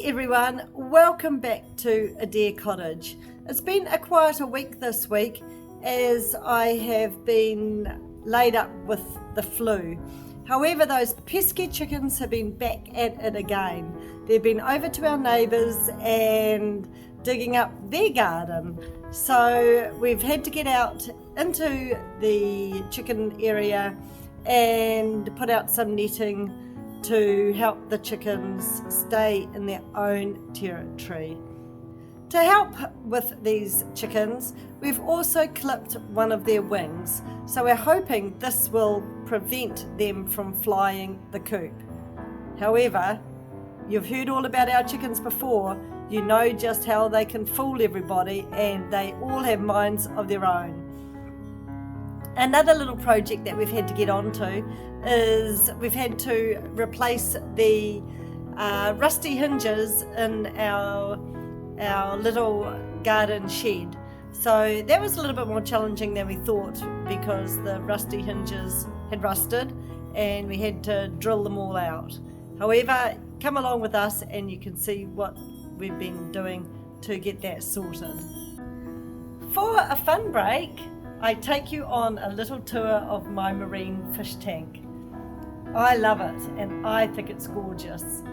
Hey everyone, welcome back to A Deer Cottage. It's been a quieter week this week as I have been laid up with the flu. However, those pesky chickens have been back at it again. They've been over to our neighbours and digging up their garden. So we've had to get out into the chicken area and put out some netting to help the chickens stay in their own territory. To help with these chickens, we've also clipped one of their wings, so we're hoping this will prevent them from flying the coop. However, you've heard all about our chickens before, you know just how they can fool everybody and they all have minds of their own. Another little project that we've had to get onto is we've had to replace the rusty hinges in our little garden shed. So that was a little bit more challenging than we thought because the rusty hinges had rusted and we had to drill them all out. However, come along with us and you can see what we've been doing to get that sorted. For a fun break, I take you on a little tour of my marine fish tank. I love it and I think it's gorgeous.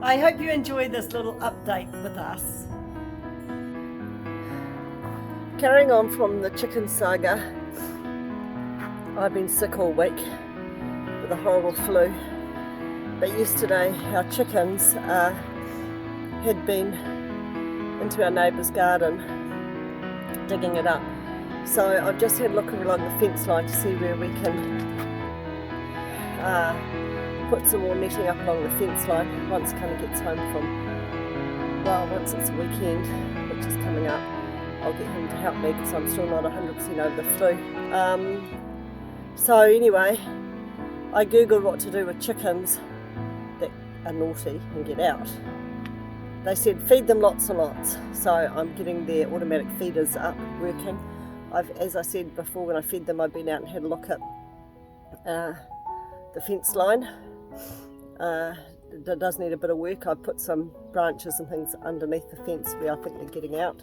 I hope you enjoy this little update with us. Carrying on from the chicken saga, I've been sick all week with a horrible flu. But yesterday our chickens had been into our neighbour's garden digging it up. So I've just had a look along the fence line to see where we can put some more netting up along the fence line once Connor gets home from, well, once it's a weekend, which is coming up. I'll get him to help me because I'm still not 100% over the flu. So anyway, I googled what to do with chickens that are naughty and get out. They said feed them lots and lots, so I'm getting their automatic feeders up, working. As I said before, when I fed them, I've been out and had a look at the fence line. It does need a bit of work. I've put some branches and things underneath the fence where I think they're getting out.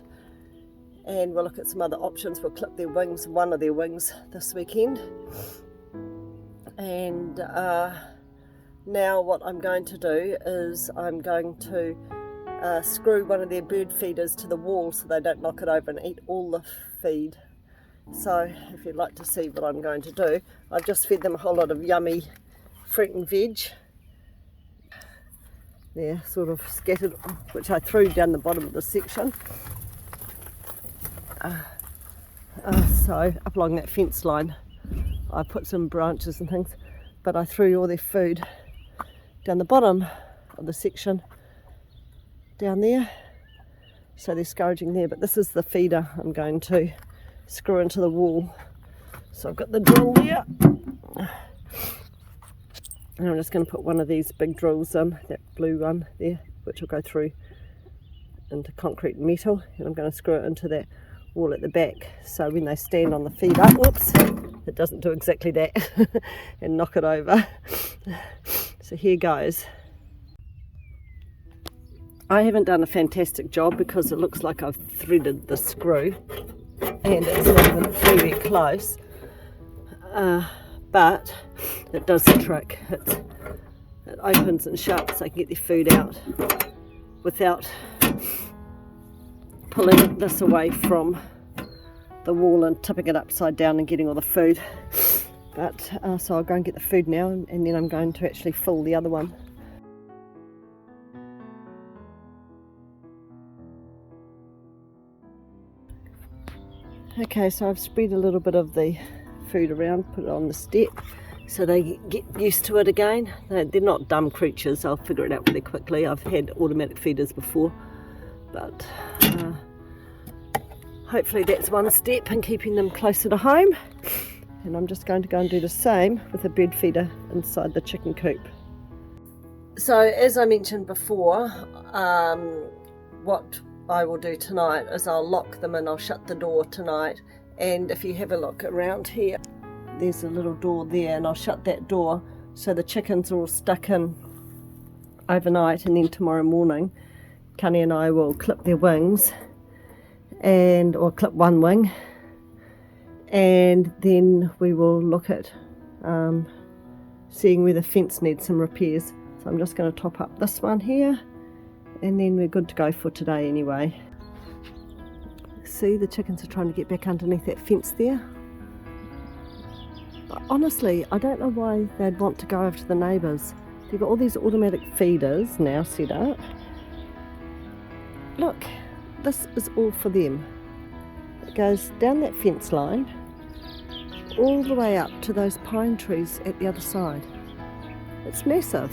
And we'll look at some other options. We'll clip their wings, one of their wings this weekend. And now what I'm going to do is I'm going to screw one of their bird feeders to the wall so they don't knock it over and eat all the feed. So if you'd like to see what I'm going to do, I've just fed them a whole lot of yummy fruit and veg. They're sort of scattered, which I threw down the bottom of the section. So up along that fence line I put some branches and things, but I threw all their food down the bottom of the section down there, so they're scourging there. But this is the feeder I'm going to screw into the wall. So I've got the drill there, and I'm just going to put one of these big drills in, that blue one there, which will go through into concrete and metal, and I'm going to screw it into that wall at the back, so when they stand on the feeder, whoops, it doesn't do exactly that and knock it over. So here goes. I haven't done a fantastic job because it looks like I've threaded the screw and it's not even very close, but it does the trick. It opens and shuts so I can get their food out without pulling this away from the wall and tipping it upside down and getting all the food. But so I'll go and get the food now, and then I'm going to actually fill the other one. Okay, so I've spread a little bit of the food around, put it on the step so they get used to it again. They're not dumb creatures, I'll figure it out pretty quickly. I've had automatic feeders before, but hopefully that's one step in keeping them closer to home. And I'm just going to go and do the same with a bird feeder inside the chicken coop. So as I mentioned before, what I will do tonight is I'll lock them and I'll shut the door tonight. And if you have a look around here, there's a little door there, and I'll shut that door so the chickens are all stuck in overnight, and then tomorrow morning Connie and I will clip their wings, or clip one wing, and then we will look at seeing where the fence needs some repairs. So I'm just going to top up this one here, and then we're good to go for today anyway. See, the chickens are trying to get back underneath that fence there. But honestly, I don't know why they'd want to go over to the neighbours. They've got all these automatic feeders now set up. Look, this is all for them. It goes down that fence line all the way up to those pine trees at the other side. It's massive.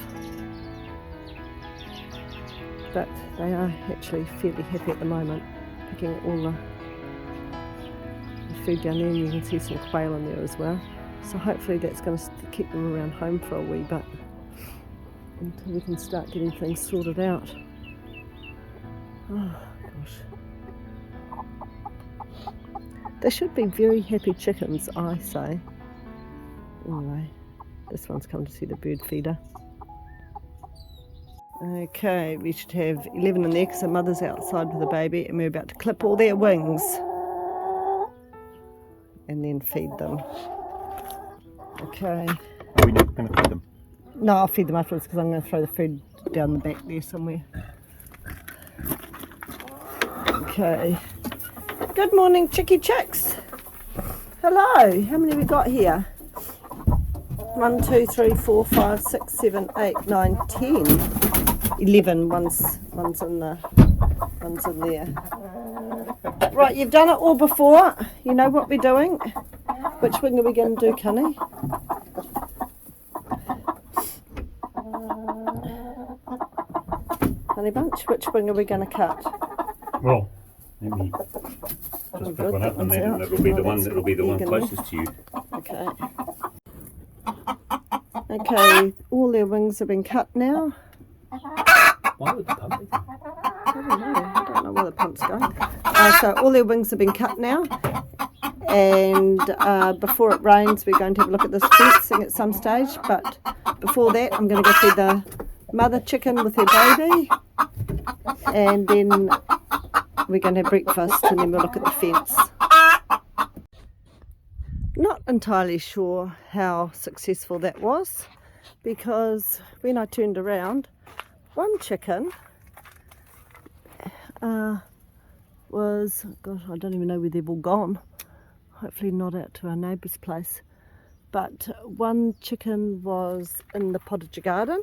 But they are actually fairly happy at the moment, picking all the food down there, and you can see some quail in there as well. So hopefully that's going to keep them around home for a wee bit until we can start getting things sorted out. Oh gosh. They should be very happy chickens, I say. Anyway, this one's come to see the bird feeder. Okay, we should have 11 in there because the mother's outside with the baby, and we're about to clip all their wings and then feed them. Okay. Are we not going to feed them? No, I'll feed them afterwards because I'm going to throw the food down the back there somewhere. Okay. Good morning, chickie chicks. Hello. How many have we got here? 1, 2, 3, 4, 5, 6, 7, 8, 9, 10. 11. One's in there. Right, you've done it all before. You know what we're doing. Which wing are we going to do, Connie? Honey bunch, which wing are we going to cut? Well, let me just pick one up, and then that'll be the one that'll be the one closest to you. Okay. Okay, all their wings have been cut now. Why would the pump be? I don't know where the pump's going. So all their wings have been cut now, and before it rains we're going to have a look at this fencing at some stage, but before that I'm going to go feed the mother chicken with her baby, and then we're going to have breakfast, and then we'll look at the fence. Not entirely sure how successful that was, because when I turned around, one chicken was, gosh, I don't even know where they've all gone. Hopefully not out to our neighbour's place. But one chicken was in the potager garden.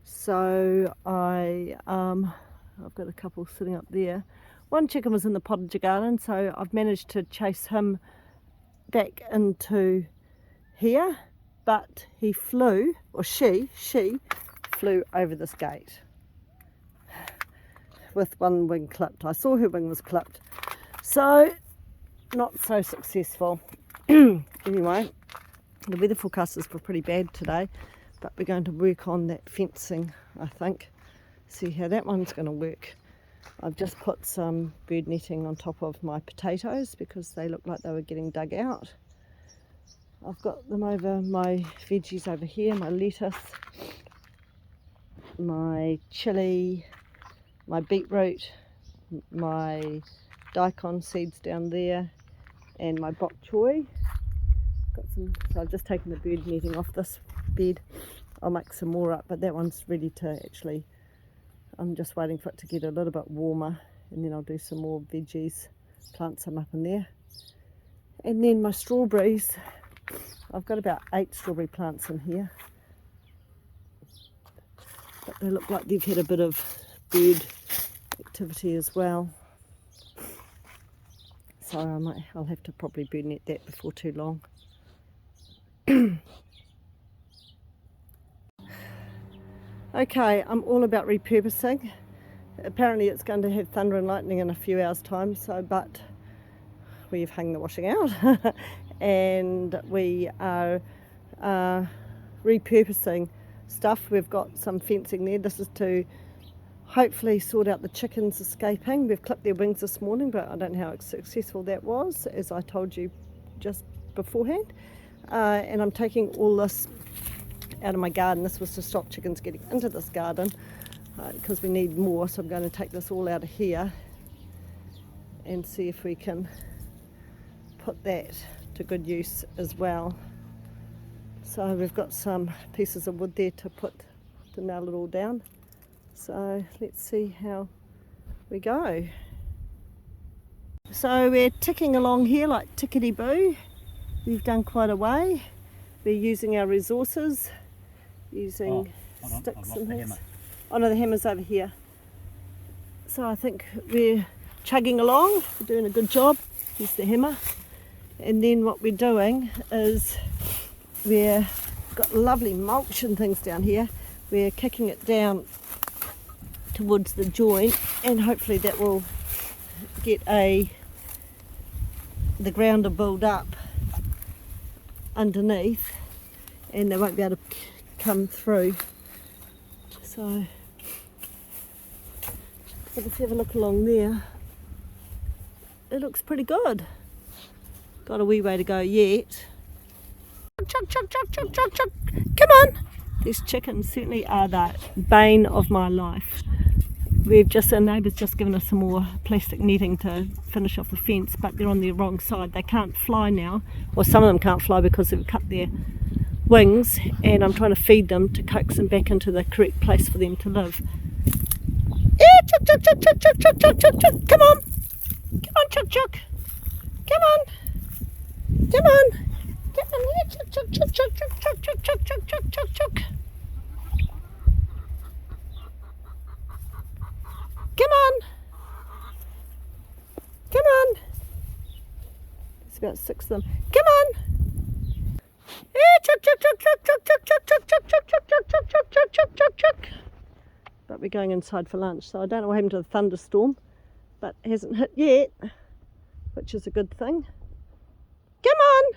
So I've got a couple sitting up there. One chicken was in the potager garden, so I've managed to chase him back into here. But he flew, or she flew over this gate with one wing clipped. I saw her wing was clipped, so not so successful. Anyway, the weather forecasters were pretty bad today, but we're going to work on that fencing, I think, see how that one's going to work. I've just put some bird netting on top of my potatoes because they look like they were getting dug out. I've got them over my veggies over here, my lettuce, my chilli, my beetroot, my daikon seeds down there, and my bok choy. So I've just taken the bird netting off this bed. I'll make some more up, but that one's ready to actually, I'm just waiting for it to get a little bit warmer, and then I'll do some more veggies, plant some up in there. And then my strawberries, I've got about 8 strawberry plants in here, but they look like they've had a bit of bird activity as well, so I'll have to probably bird net that before too long. Okay, I'm all about repurposing. Apparently it's going to have thunder and lightning in a few hours time, but we've hung the washing out and we are repurposing stuff. We've got some fencing there. This is to hopefully sort out the chickens escaping. We've clipped their wings this morning, but I don't know how successful that was, as I told you just beforehand. And I'm taking all this out of my garden. This was to stop chickens getting into this garden because we need more, so I'm going to take this all out of here and see if we can put that to good use as well. So we've got some pieces of wood there to nail it all down. So let's see how we go. So we're ticking along here like tickety-boo. We've done quite a way. We're using our resources, using sticks and things. Oh no, the hammer's over here. So I think we're chugging along, we're doing a good job. Here's the hammer. And then what we're doing is we've got lovely mulch and things down here. We're kicking it down towards the joint, and hopefully that will get the ground to build up underneath and they won't be able to come through. So let's have a look along there. It looks pretty good. Got a wee way to go yet. Chug, chug, chug, chug, chug, chug. Come on! These chickens certainly are the bane of my life. Our neighbour's just given us some more plastic netting to finish off the fence, but they're on the wrong side. They can't fly now, or some of them can't fly because they've cut their wings, and I'm trying to feed them to coax them back into the correct place for them to live. Chug, chug, chug, chug, chug, chug, chug, chug, chug. Come on! Come on, chug, chug! Come on! Come on! Come on here! Chug, chug, chug, chug, chug, chug, chug, chug, chug, chug, chug, chug. Come on! Come on! There's about 6 of them. Come on! Chug, chug, chug, chug, chug, chug, chug, chug, chug, chug, chug, chug, chug, chug, chug, chug, chug. But we're going inside for lunch, so I don't know what happened to the thunderstorm, but it hasn't hit yet, which is a good thing. Come on!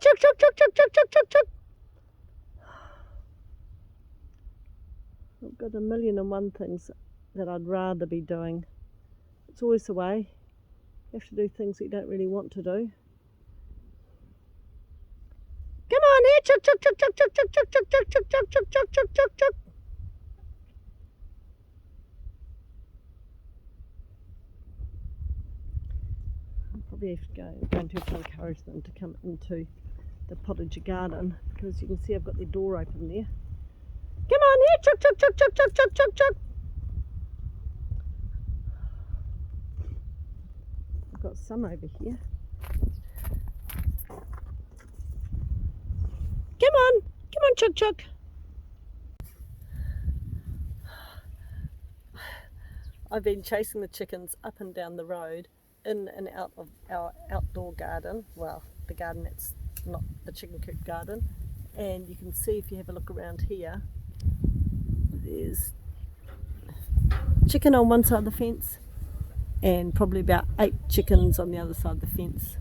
Chug, chug, chug, chug, chug, chug, chug, chug. I've got 1,000,001 things that I'd rather be doing. It's always the way. You have to do things that you don't really want to do. Come on, here! Chug, chug, chug, chug, chug, chug, chug, chug, chug, chug, chug, chug, chug, chug, chug, chug. I probably going to have to encourage them to come into the potager garden, because you can see I've got the door open there. Come on, here! Chug, chug, chug, chug, chug, chug, chug, chug. I've got some over here. Come on, chug, chug. I've been chasing the chickens up and down the road, in and out of our outdoor garden. Well, the garden that's not the chicken coop garden. And you can see, if you have a look around here, there's chicken on one side of the fence and probably about 8 chickens on the other side of the fence.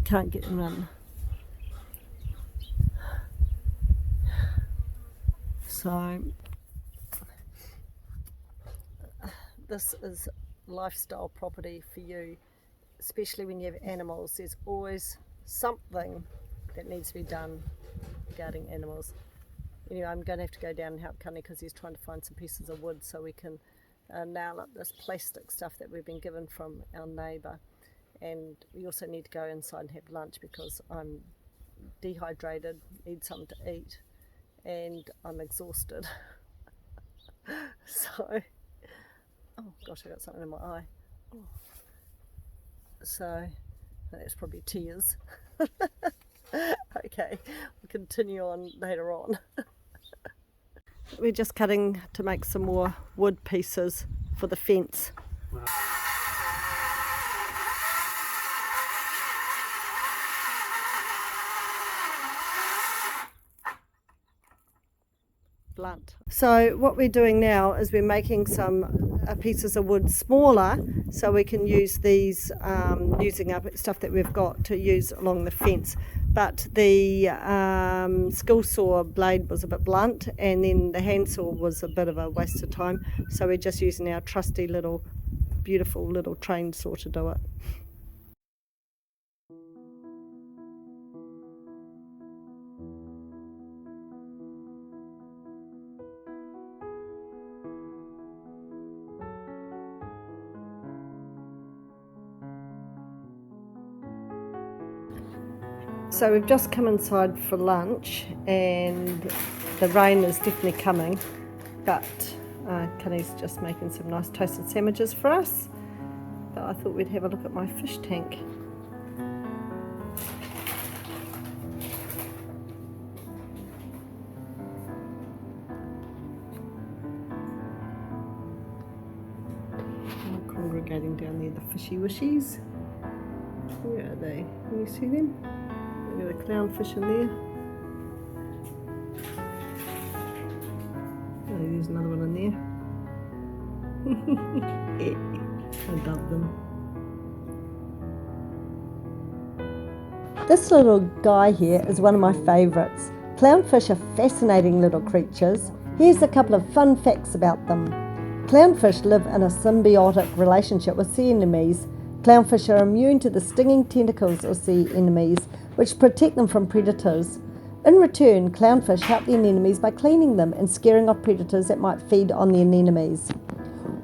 Can't get them run. So this is lifestyle property for you, especially when you have animals. There's always something that needs to be done regarding animals. Anyway, I'm going to have to go down and help Cunny because he's trying to find some pieces of wood so we can nail up this plastic stuff that we've been given from our neighbour. And we also need to go inside and have lunch because I'm dehydrated, need something to eat, and I'm exhausted. So, oh gosh, I got something in my eye. Oh. So, that's probably tears. Okay, we'll continue on later on. We're just cutting to make some more wood pieces for the fence. Wow. Blunt. So what we're doing now is we're making some pieces of wood smaller so we can use these, using up stuff that we've got to use along the fence. But the skill saw blade was a bit blunt, and then the handsaw was a bit of a waste of time, so we're just using our trusty little beautiful little trained saw to do it. So we've just come inside for lunch and the rain is definitely coming, but Kenny's just making some nice toasted sandwiches for us. But I thought we'd have a look at my fish tank. Congregating down there, the fishy wishies. Where are they? Can you see them? Look at the clownfish in there. Oh, there's another one in there. I love them. This little guy here is one of my favourites. Clownfish are fascinating little creatures. Here's a couple of fun facts about them. Clownfish live in a symbiotic relationship with sea anemones. Clownfish are immune to the stinging tentacles of sea anemones, which protect them from predators. In return, clownfish help the anemones by cleaning them and scaring off predators that might feed on the anemones.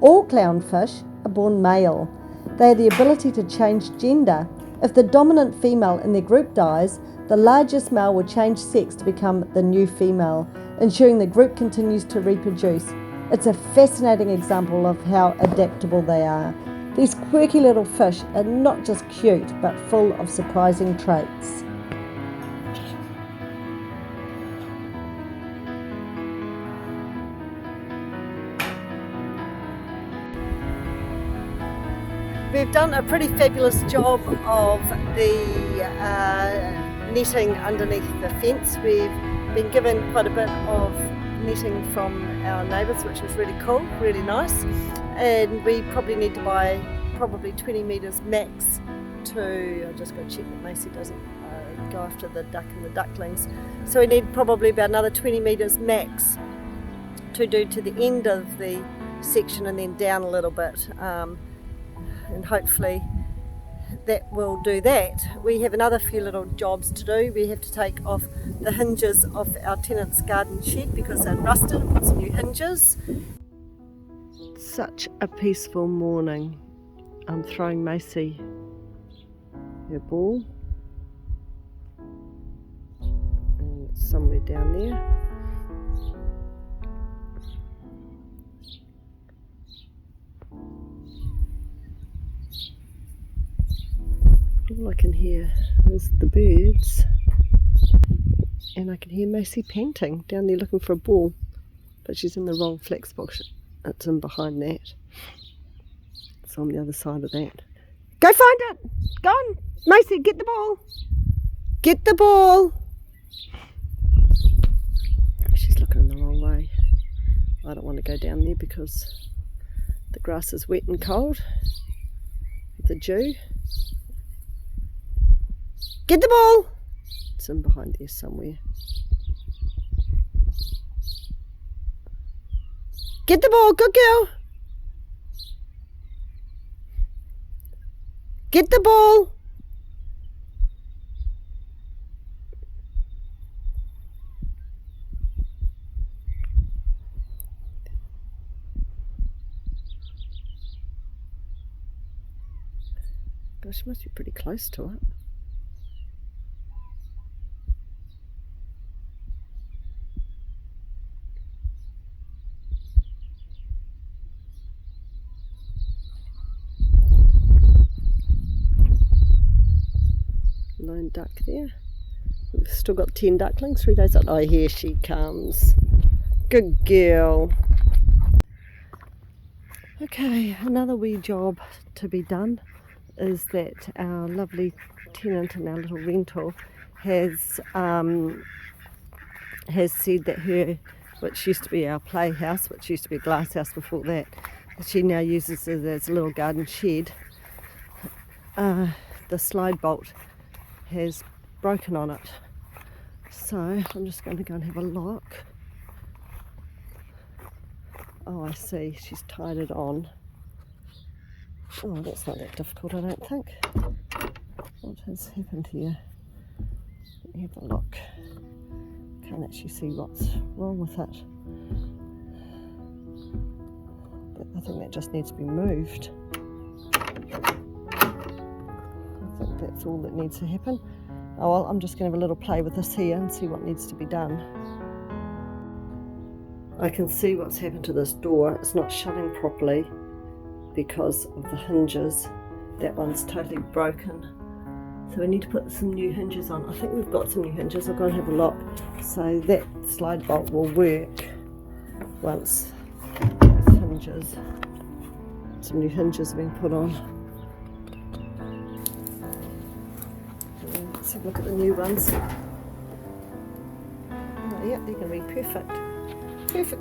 All clownfish are born male. They have the ability to change gender. If the dominant female in their group dies, the largest male will change sex to become the new female, ensuring the group continues to reproduce. It's a fascinating example of how adaptable they are. These quirky little fish are not just cute, but full of surprising traits. We've done a pretty fabulous job of the netting underneath the fence. We've been given quite a bit of netting from our neighbours, which is really cool, really nice, and we probably need to buy probably 20 metres max to, I've just got to check that Macy doesn't go after the duck and the ducklings, so we need probably about another 20 metres max to do to the end of the section and then down a little bit, and hopefully that will do that. We have another few little jobs to do. We have to take off the hinges of our tenant's garden shed because they're rusted and put some new hinges. Such a peaceful morning. I'm throwing Macy her ball, and it's somewhere down there. All I can hear is the birds, and I can hear Macy panting down there looking for a ball, but she's in the wrong flex box. It's in behind that. It's on the other side of that. Go find it! Go on! Macy, get the ball! Get the ball! She's looking in the wrong way. I don't want to go down there because the grass is wet and cold with the dew. Get the ball! It's in behind there somewhere. Get the ball, good girl! Get the ball! Gosh, she must be pretty close to it. Lone duck there. We've still got 10 ducklings, 3 days up. Oh, here she comes. Good girl. Okay, another wee job to be done is that our lovely tenant in our little rental has said that her, which used to be our playhouse, which used to be a glass house before that, she now uses it as a little garden shed. The slide bolt has broken on it, so I'm just going to go and have a look. Oh, I see, she's tied it on. Oh, that's not that difficult, I don't think. What has happened here? Let me have a look. Can't actually see what's wrong with it. But I think that just needs to be moved. I think that's all that needs to happen. Oh well, I'm just going to have a little play with this here and see what needs to be done. I can see what's happened to this door. It's not shutting properly because of the hinges. That one's totally broken. So we need to put some new hinges on. I think we've got some new hinges. I'll go and have a look. So that slide bolt will work once those hinges, some new hinges have been put on. Let's have a look at the new ones. Oh yeah, they're going to be perfect.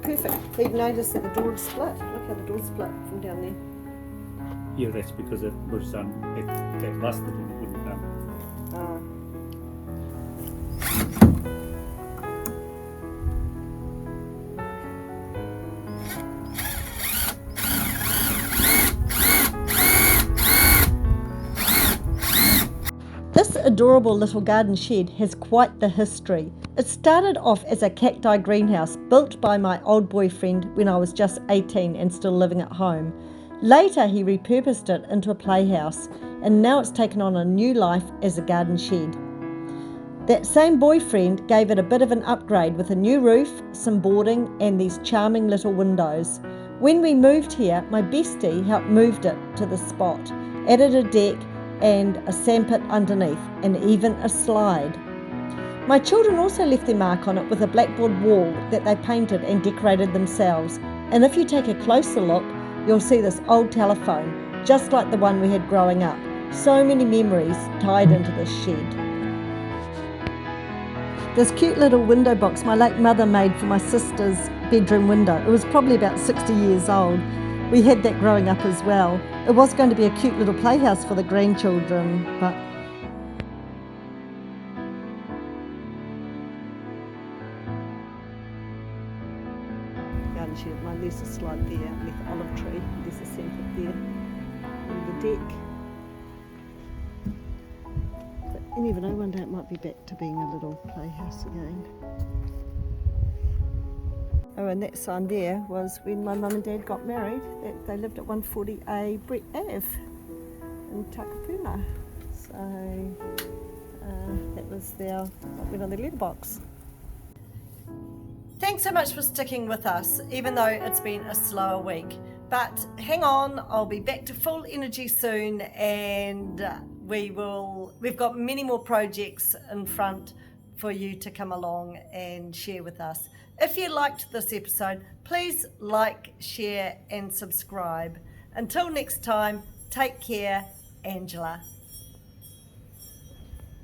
Perfect. You've noticed that the door is split. Look how the door's split from down there. Yeah, that's because it was that rusted and it wouldn't This adorable little garden shed has quite the history. It started off as a cacti greenhouse built by my old boyfriend when I was just 18 and still living at home. Later he repurposed it into a playhouse, and now it's taken on a new life as a garden shed. That same boyfriend gave it a bit of an upgrade with a new roof, some boarding and these charming little windows. When we moved here, my bestie helped move it to the spot, added a deck and a sandpit underneath, and even a slide. My children also left their mark on it with a blackboard wall that they painted and decorated themselves. And if you take a closer look, you'll see this old telephone, just like the one we had growing up. So many memories tied into this shed. This cute little window box my late mother made for my sister's bedroom window. It was probably about 60 years old. We had that growing up as well. It was going to be a cute little playhouse for the grandchildren, but garden shed. There's a slide there with the olive tree. There's a sandpit there and the deck. But you never know, one day it might be back to being a little playhouse again. Oh, and that sign there was when my mum and dad got married. They lived at 140A Brett Ave in Takapuna. So that was what went on the letterbox. Thanks so much for sticking with us, even though it's been a slower week. But hang on, I'll be back to full energy soon, and we've got many more projects in front for you to come along and share with us. If you liked this episode, please like, share and subscribe. Until next time, take care, Angela.